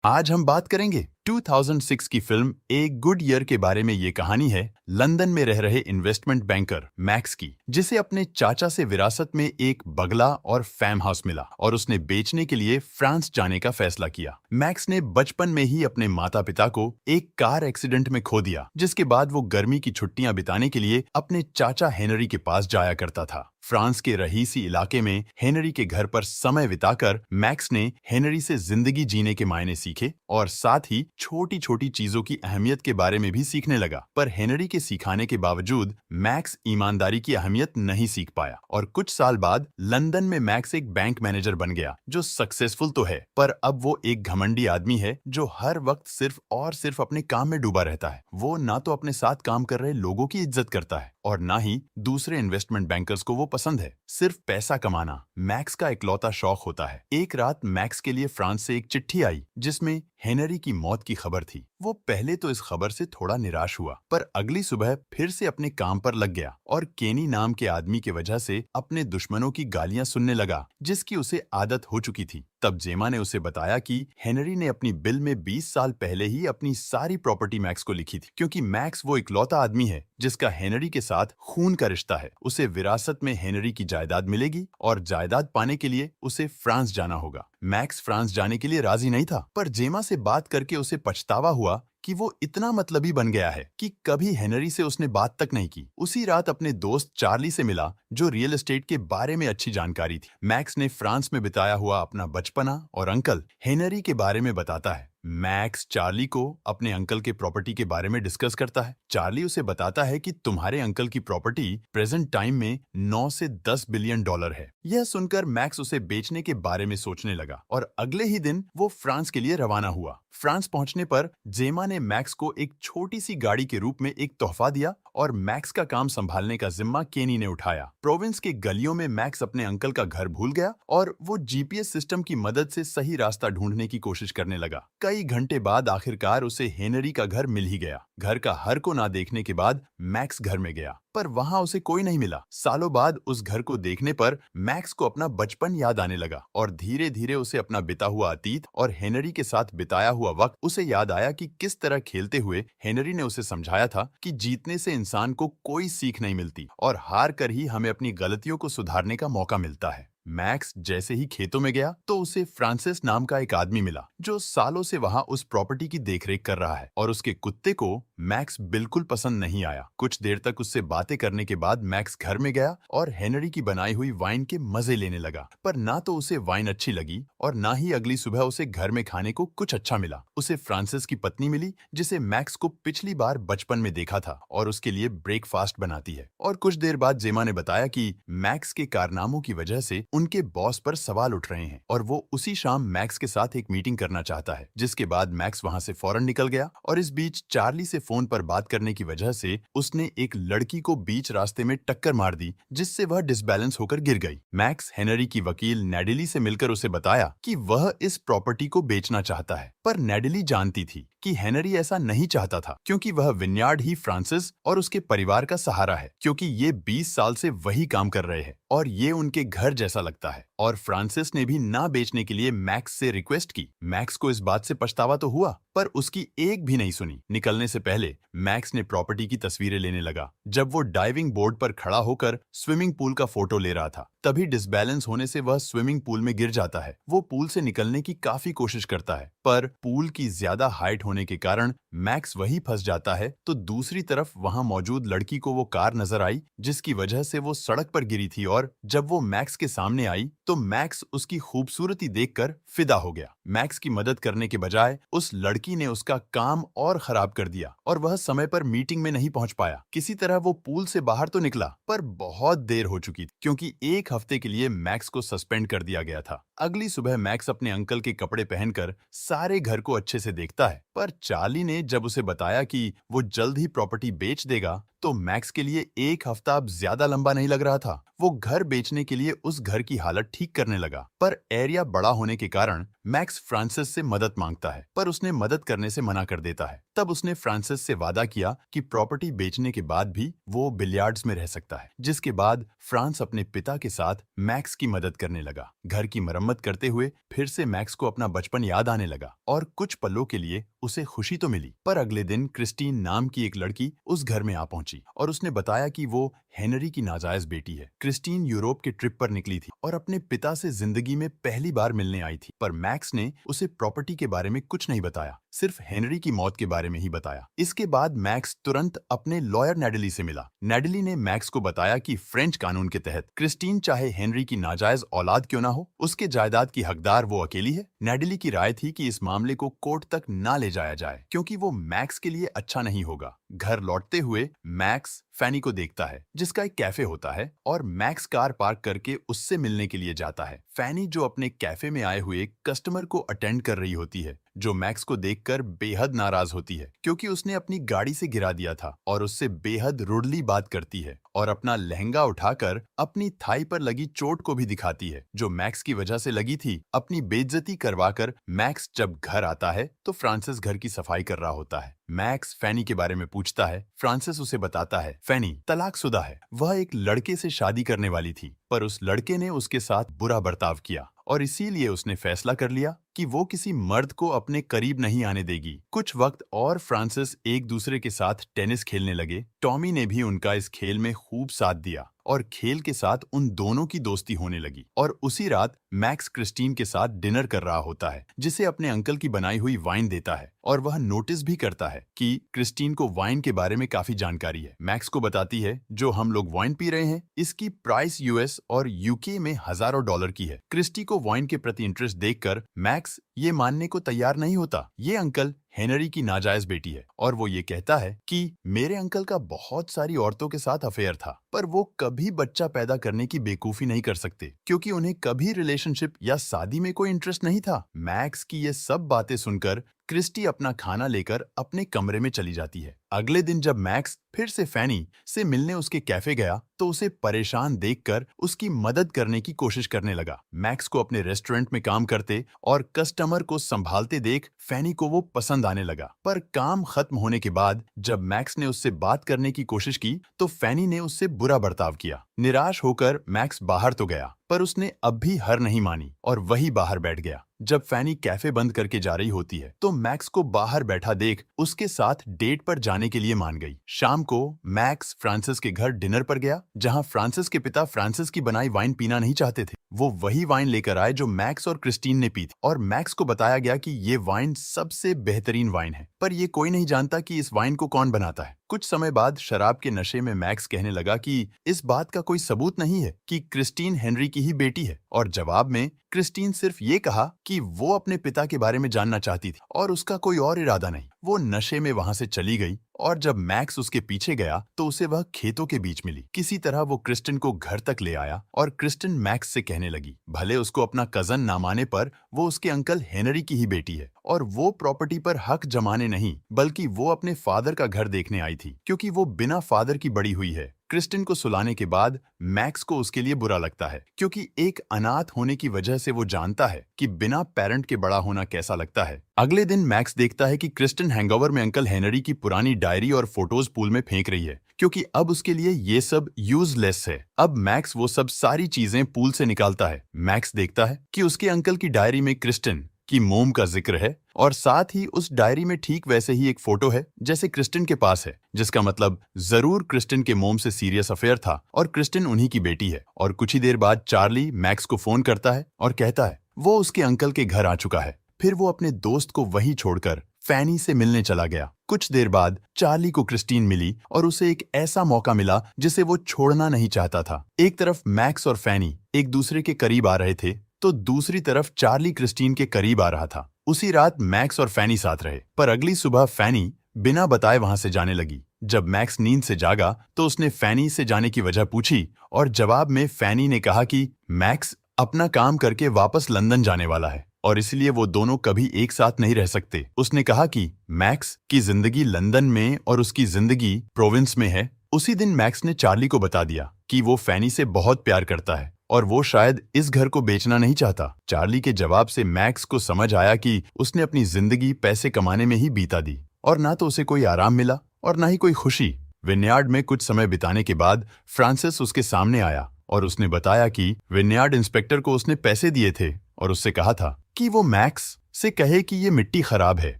आज हम बात करेंगे 2006 की फिल्म ए गुड ईयर के बारे में। ये कहानी है लंदन में रह रहे इन्वेस्टमेंट बैंकर मैक्स की, जिसे अपने चाचा से विरासत में एक बंगला और फैम हाउस मिला और उसने बेचने के लिए फ्रांस जाने का फैसला किया। मैक्स ने बचपन में ही अपने माता पिता को एक कार एक्सीडेंट में खो दिया, जिसके बाद वो गर्मी की छुट्टियां बिताने के लिए अपने चाचा हेनरी के पास जाया करता था। फ्रांस के रहीसी इलाके में हेनरी के घर पर समय बिताकर मैक्स ने हेनरी से जिंदगी जीने के मायने सीखे और साथ ही छोटी छोटी चीजों की अहमियत के बारे में भी सीखने लगा। पर हेनरी के सिखाने के बावजूद मैक्स ईमानदारी की अहमियत नहीं सीख पाया और कुछ साल बाद लंदन में मैक्स एक बैंक मैनेजर बन गया, जो सक्सेसफुल तो है, पर अब वो एक घमंडी आदमी है जो हर वक्त सिर्फ और सिर्फ अपने काम में डूबा रहता है। वो ना तो अपने साथ काम कर रहे लोगों की इज्जत करता है और ना ही दूसरे इन्वेस्टमेंट बैंकर्स को वो पसंद है। सिर्फ पैसा कमाना मैक्स का इकलौता शौक होता है। एक रात मैक्स के लिए फ्रांस से एक चिट्ठी आई जिसमें हेनरी की मौत की खबर थी। वो पहले तो इस खबर से थोड़ा निराश हुआ, पर अगली सुबह फिर से अपने काम पर लग गया और केनी नाम के आदमी की वजह से अपने दुश्मनों की गालियां सुनने लगा, जिसकी उसे आदत हो चुकी थी। तब जेमा ने उसे बताया कि हेनरी ने अपनी बिल में 20 साल पहले ही अपनी सारी प्रॉपर्टी मैक्स को लिखी थी, क्योंकि मैक्स वो इकलौता आदमी है जिसका हेनरी के साथ खून का रिश्ता है। उसे विरासत में हेनरी की जायदाद मिलेगी और जायदाद पाने के लिए उसे फ्रांस जाना होगा। मैक्स फ्रांस जाने के लिए राजी नहीं था, पर जेमा से बात करके उसे पछतावा हुआ कि वो इतना मतलबी बन गया है कि कभी हेनरी से उसने बात तक नहीं की। उसी रात अपने दोस्त चार्ली से मिला, जो रियल एस्टेट के बारे में अच्छी जानकारी थी। मैक्स ने फ्रांस में बिताया हुआ अपना बचपना और अंकल हेनरी के बारे में बताता है। मैक्स चार्ली को अपने अंकल के प्रॉपर्टी के बारे में डिस्कस करता है। चार्ली उसे बताता है कि तुम्हारे अंकल की प्रॉपर्टी प्रेजेंट टाइम में 9 से 10 बिलियन डॉलर है। यह सुनकर मैक्स उसे बेचने के बारे में सोचने लगा और अगले ही दिन वो फ्रांस के लिए रवाना हुआ। फ्रांस पहुंचने पर जेमा ने मैक्स को एक छोटी सी गाड़ी के रूप में एक तोहफा दिया और मैक्स का काम संभालने का जिम्मा केनी ने उठाया। प्रोविंस के गलियों में मैक्स अपने अंकल का घर भूल गया और वो जीपीएस सिस्टम की मदद से सही रास्ता ढूंढने की कोशिश करने लगा। कई घंटे बाद आखिरकार उसे हेनरी का घर मिल ही गया। घर का हर को ना देखने के बाद मैक्स घर में गया, पर वहां उसे कोई नहीं मिला। सालों बाद उस घर को देखने पर मैक्स को अपना बचपन याद आने लगा और धीरे धीरे उसे अपना बिता हुआ अतीत और हेनरी के साथ बिताया हुआ वक्त उसे याद आया कि किस तरह खेलते हुए हेनरी ने उसे समझाया था कि जीतने से इंसान को कोई सीख नहीं मिलती और हार कर ही हमें अपनी गलतियों को सुधारने का मौका मिलता है। मैक्स जैसे ही खेतों में गया तो उसे फ्रांसिस नाम का एक आदमी मिला, जो सालों से वहां उस प्रॉपर्टी की देखरेख कर रहा है, और उसके कुत्ते को मैक्स बिल्कुल पसंद नहीं आया। कुछ देर तक उससे बातें करने के बाद मैक्स घर में गया और हेनरी की बनाई हुई वाइन के मजे लेने लगा, पर ना तो उसे वाइन अच्छी लगी और ना ही अगली सुबह उसे घर में खाने को कुछ अच्छा मिला। उसे फ्रांसिस की पत्नी मिली, जिसे मैक्स को पिछली बार बचपन में देखा था और उसके लिए ब्रेकफास्ट बनाती है। और कुछ देर बाद जेमा ने बताया कि मैक्स के कारनामों की वजह से उनके बॉस पर सवाल उठ रहे हैं और वो उसी शाम मैक्स के साथ एक मीटिंग करना चाहता है, जिसके बाद मैक्स वहां से फौरन निकल गया। और इस बीच चार्ली से फोन पर बात करने की वजह से उसने एक लड़की को बीच रास्ते में टक्कर मार दी, जिससे वह डिसबैलेंस होकर गिर गई। मैक्स हेनरी की वकील नेडिली से मिलकर उसे बताया कि वह इस प्रॉपर्टी को बेचना चाहता है, पर नेडिली जानती थी कि हेनरी ऐसा नहीं चाहता था, क्योंकि वह विन्यार्ड ही फ्रांसिस और उसके परिवार का सहारा है, क्योंकि ये 20 साल से वही काम कर रहे हैं और ये उनके घर जैसा लगता है। और फ्रांसिस ने भी ना बेचने के लिए मैक्स से रिक्वेस्ट की। मैक्स को इस बात से पछतावा तो हुआ, पर उसकी एक भी नहीं सुनी। निकलने से पहले मैक्स ने प्रॉपर्टी की तस्वीरें लेने लगा। जब वो डाइविंग बोर्ड पर खड़ा होकर स्विमिंग पूल का फोटो ले रहा था, तभी डिसबैलेंस होने से वह स्विमिंग पूल में गिर जाता है। वो पूल से निकलने की काफी कोशिश करता है, पर पूल की ज्यादा हाइट होने के कारण मैक्स वहीं फंस जाता है। तो दूसरी तरफ वहां मौजूद लड़की को वो कार नजर आई, जिसकी वजह से वो सड़क पर गिरी थी, और जब वो मैक्स के सामने आई तो मैक्स उसकी खूबसूरती देखकर फिदा हो गया। मैक्स की मदद करने के बजाय उस लड़की ने उसका काम और खराब कर दिया और वह समय पर मीटिंग में नहीं पहुंच पाया। किसी तरह वो पूल से बाहर तो निकला, पर बहुत देर हो चुकी थी, क्योंकि एक हफ्ते के लिए मैक्स को सस्पेंड कर दिया गया था। अगली सुबह मैक्स अपने अंकल के कपड़े पहनकर सारे घर को अच्छे से देखता है, पर चार्ली ने जब उसे बताया कि वो जल्द ही प्रॉपर्टी बेच देगा, तो मैक्स के लिए एक हफ्ता अब ज्यादा लंबा नहीं लग रहा था। वो घर बेचने के लिए उस घर की हालत ठीक करने लगा, पर एरिया बड़ा होने के कारण मैक्स फ्रांसिस से मदद मांगता है, पर उसने मदद करने से मना कर देता है। तब उसने फ्रांसिस से वादा किया कि प्रॉपर्टी बेचने के बाद भी वो बिलियार्ड्स में रह सकता है, जिसके बाद फ्रांस अपने पिता के साथ मैक्स की मदद करने लगा। घर की मरम्मत करते हुए फिर से मैक्स को अपना बचपन याद आने लगा और कुछ पलों के लिए उसे खुशी तो मिली। पर अगले दिन क्रिस्टीन नाम की एक लड़की उस घर में आ पहुंची और उसने बताया कि वो हेनरी की नाजायज बेटी है। क्रिस्टीन यूरोप के ट्रिप पर निकली थी और अपने पिता से जिंदगी में पहली बार मिलने आई थी, पर मैक्स ने उसे प्रॉपर्टी के बारे में कुछ नहीं बताया, सिर्फ हेनरी की मौत के बारे में ही बताया। इसके बाद मैक्स तुरंत अपने लॉयर नेडली से मिला। नेडली ने मैक्स को बताया कि फ्रेंच कानून के तहत क्रिस्टीन चाहे हेनरी की नाजायज औलाद क्यों ना हो, उसके जायदाद की हकदार वो अकेली है। नेडली की राय थी कि इस मामले को कोर्ट तक ना ले जाया जाए, क्योंकि वो मैक्स के लिए अच्छा नहीं होगा। घर लौटते हुए मैक्स फैनी को देखता है, जिसका एक कैफे होता है, और मैक्स कार पार्क करके उससे मिलने के लिए जाता है। फैनी जो अपने कैफे में आए हुए कस्टमर को अटेंड कर रही होती है, जो मैक्स को देखकर बेहद नाराज होती है, क्योंकि उसने अपनी गाड़ी से गिरा दिया था, और उससे बेहद रुडली बात करती है और अपना लहंगा उठाकर अपनी थाई पर लगी चोट को भी दिखाती है, जो मैक्स की वजह से लगी थी। अपनी बेइज्जती करवाकर मैक्स जब घर आता है तो फ्रांसिस घर की सफाई कर रहा होता है। मैक्स फैनी के बारे में पूछता है। फ्रांसिस उसे बताता है फैनी तलाकशुदा है, वह एक लड़के से शादी करने वाली थी, पर उस लड़के ने उसके साथ बुरा बर्ताव किया और इसीलिए उसने फैसला कर लिया कि वो किसी मर्द को अपने करीब नहीं आने देगी। कुछ वक्त और फ्रांसिस एक दूसरे के साथ टेनिस खेलने लगे। टॉमी ने भी उनका इस खेल में खूब साथ दिया और खेल के साथ उन दोनों की दोस्ती होने लगी। और उसी रात मैक्स क्रिस्टीन के साथ डिनर कर रहा होता है, जिसे अपने अंकल की बनाई हुई वाइन देता है, और वह नोटिस भी करता है कि क्रिस्टीन को वाइन के बारे में काफी जानकारी है। मैक्स को बताती है जो हम लोग वाइन पी रहे हैं इसकी प्राइस यूएस और यूके में हजारों डॉलर की है। क्रिस्टी को वाइन के प्रति इंटरेस्ट देखकर मैक्स ये मानने को तैयार नहीं होता। ये अंकल हेनरी की नाजायज बेटी है, और वो ये कहता है कि मेरे अंकल का बहुत सारी औरतों के साथ अफेयर था, पर वो कभी बच्चा पैदा करने की बेवकूफी नहीं कर सकते, क्योंकि उन्हें कभी रिलेशनशिप या शादी में कोई इंटरेस्ट नहीं था। मैक्स की ये सब बातें सुनकर क्रिस्टी अपना खाना लेकर अपने कमरे में चली जाती है। अगले दिन जब मैक्स फिर से फैनी से मिलने उसके कैफे गया तो उसे परेशान देखकर उसकी मदद करने की कोशिश करने लगा। मैक्स को अपने रेस्टोरेंट में काम करते और कस्टमर को संभालते देख फैनी को वो पसंद आने लगा। पर काम खत्म होने के बाद जब मैक्स ने उससे बात करने की कोशिश की तो फैनी ने उससे बुरा बर्ताव किया। निराश होकर मैक्स बाहर तो गया, पर उसने अब भी हार नहीं मानी और वही बाहर बैठ गया। जब फैनी कैफे बंद करके जा रही होती है तो मैक्स को बाहर बैठा देख उसके साथ डेट पर जाने के लिए मान गई। शाम को मैक्स फ्रांसिस के घर डिनर पर गया, जहां फ्रांसिस के पिता फ्रांसिस की बनाई वाइन पीना नहीं चाहते थे। वो वही वाइन लेकर आए जो मैक्स और क्रिस्टीन ने पी थी, और मैक्स को बताया गया कि ये वाइन सबसे बेहतरीन वाइन है, पर ये कोई नहीं जानता कि इस वाइन को कौन बनाता है। कुछ समय बाद शराब के नशे में मैक्स कहने लगा कि इस बात का कोई सबूत नहीं है कि क्रिस्टीन हेनरी की ही बेटी है, और जवाब में क्रिस्टीन सिर्फ ये कहा कि वो अपने पिता के बारे में जानना चाहती थी और उसका कोई और इरादा नहीं। वो नशे में वहां से चली गई, और जब मैक्स उसके पीछे गया तो उसे वह खेतों के बीच मिली। किसी तरह वो क्रिस्टिन को घर तक ले आया और क्रिस्टिन मैक्स से कहने लगी भले उसको अपना कजन ना माने, पर वो उसके अंकल हेनरी की ही बेटी है, और वो प्रॉपर्टी पर हक जमाने नहीं बल्कि वो अपने फादर का घर देखने आई थी, क्योंकि वो बिना फादर की बड़ी हुई है। क्रिस्टिन को सुलाने के बाद मैक्स को उसके लिए बुरा लगता है, क्योंकि एक अनाथ होने की वजह से वो जानता है कि बिना पेरेंट के बड़ा होना कैसा लगता है। अगले दिन मैक्स देखता है कि क्रिस्टिन हैंगओवर में अंकल हेनरी की पुरानी डायरी और फोटोज पूल में फेंक रही है, क्योंकि अब उसके लिए ये सब यूजलेस है। अब मैक्स वो सब सारी चीजें पूल से निकालता है। मैक्स देखता है कि उसके अंकल की डायरी में क्रिस्टिन की मोम का जिक्र है, और साथ ही उस डायरी में ठीक वैसे ही एक फोटो है जैसे क्रिस्टिन के पास है, जिसका मतलब जरूर क्रिस्टिन के मोम से सीरियस अफेयर था और क्रिस्टिन उन्हीं की बेटी है। और कुछ ही देर बाद चार्ली मैक्स को फोन करता है और कहता है वो उसके अंकल के घर आ चुका है। फिर वो अपने दोस्त को वहीं छोड़कर फैनी से मिलने चला गया। कुछ देर बाद चार्ली को क्रिस्टीन मिली और उसे एक ऐसा मौका मिला जिसे वो छोड़ना नहीं चाहता था। एक तरफ मैक्स और फैनी एक दूसरे के करीब आ रहे थे, तो दूसरी तरफ चार्ली क्रिस्टीन के करीब आ रहा था। उसी रात मैक्स और फैनी साथ रहे, पर अगली सुबह फैनी बिना बताए वहां से जाने लगी। जब मैक्स नींद से जागा तो उसने फैनी से जाने की वजह पूछी, और जवाब में फैनी ने कहा कि मैक्स अपना काम करके वापस लंदन जाने वाला है और इसलिए वो दोनों कभी एक साथ नहीं रह सकते। उसने कहा कि मैक्स की जिंदगी लंदन में और उसकी जिंदगी प्रोविंस में है। उसी दिन मैक्स ने चार्ली को बता दिया कि वो फैनी से बहुत प्यार करता है और वो शायद इस घर को बेचना नहीं चाहता। चार्ली के जवाब से मैक्स को समझ आया कि उसने अपनी जिंदगी पैसे कमाने में ही बीता दी और ना तो उसे कोई आराम मिला और ना ही कोई खुशी। विनयार्ड में कुछ समय बिताने के बाद फ्रांसिस उसके सामने आया और उसने बताया कि विनयार्ड इंस्पेक्टर को उसने पैसे दिए थे और उससे कहा था कि वो मैक्स से कहे कि ये मिट्टी खराब है,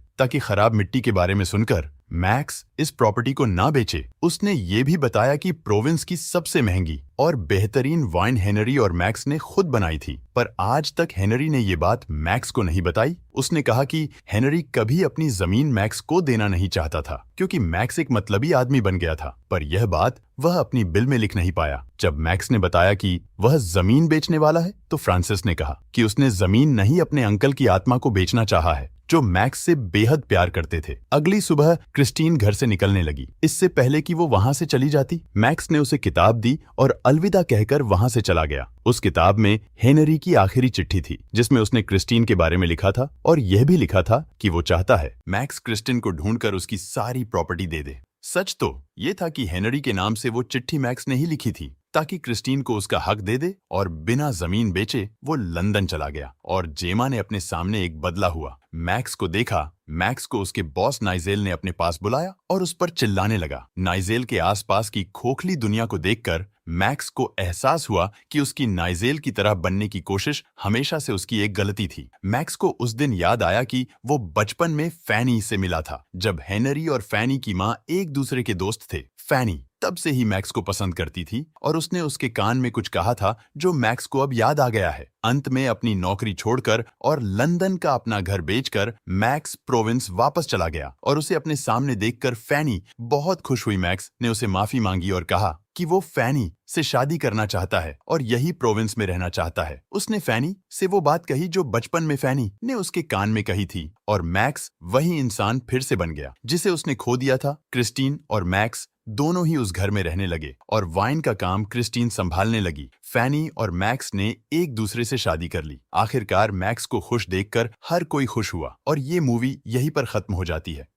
ताकि खराब मिट्टी के बारे में सुनकर मैक्स इस प्रॉपर्टी को ना बेचे। उसने ये भी बताया कि प्रोविंस की सबसे महंगी और बेहतरीन वाइन हेनरी और मैक्स ने खुद बनाई थी, पर आज तक हेनरी ने ये बात मैक्स को नहीं बताई। उसने कहा कि हेनरी कभी अपनी जमीन मैक्स को देना नहीं चाहता था क्योंकि मैक्स एक मतलबी आदमी बन गया था, पर यह बात वह अपनी बिल में लिख नहीं पाया। जब मैक्स ने बताया कि वह जमीन बेचने वाला है तो फ्रांसिस ने कहा कि उसने जमीन नहीं अपने अंकल की आत्मा को बेचना चाहा है जो मैक्स से बेहद प्यार करते थे। अगली सुबह क्रिस्टीन घर से निकलने लगी। इससे पहले कि वो वहां से चली जाती, मैक्स ने उसे किताब दी और अलविदा कहकर वहां से चला गया। उस किताब में हेनरी की आखिरी चिट्ठी थी जिसमें उसने क्रिस्टीन के बारे में लिखा था और यह भी लिखा था कि वो चाहता है मैक्स क्रिस्टीन को ढूंढकर उसकी सारी प्रॉपर्टी दे दे। सच तो ये था कि हेनरी के नाम से वो चिट्ठी मैक्स ने ही लिखी थी ताकि क्रिस्टीन को उसका हक दे दे, और बिना जमीन बेचे वो लंदन चला गया। और जेमा ने अपने सामने एक बदला हुआ मैक्स को देखा। मैक्स को उसके बॉस नाइजेल ने अपने पास बुलाया और उस पर चिल्लाने लगा। नाइजेल के आसपास की खोखली दुनिया को देखकर मैक्स को एहसास हुआ कि उसकी नाइजेल की तरह बनने की कोशिश हमेशा से उसकी एक गलती थी। मैक्स को उस दिन याद आया कि वो बचपन में फैनी से मिला था जब हेनरी और फैनी की माँ एक दूसरे के दोस्त थे। फैनी तब से ही मैक्स को पसंद करती थी और उसने उसके कान में कुछ कहा था जो मैक्स को अब याद आ गया है। अंत में अपनी नौकरी छोड़कर और लंदन का अपना घर बेचकर मैक्स प्रोविंस वापस चला गया और उसे अपने सामने देखकर फैनी बहुत खुश हुई। मैक्स ने उसे माफी मांगी और कहा कि वो फैनी से शादी करना चाहता है और यही प्रोविंस में रहना चाहता है। उसने फैनी से वो बात कही जो बचपन में फैनी ने उसके कान में कही थी और मैक्स वही इंसान फिर से बन गया जिसे उसने खो दिया था। क्रिस्टीन और मैक्स दोनों ही उस घर में रहने लगे और वाइन का काम क्रिस्टीन संभालने लगी। फैनी और मैक्स ने एक दूसरे से शादी कर ली। आखिरकार मैक्स को खुश देखकर हर कोई खुश हुआ और ये मूवी यहीं पर खत्म हो जाती है।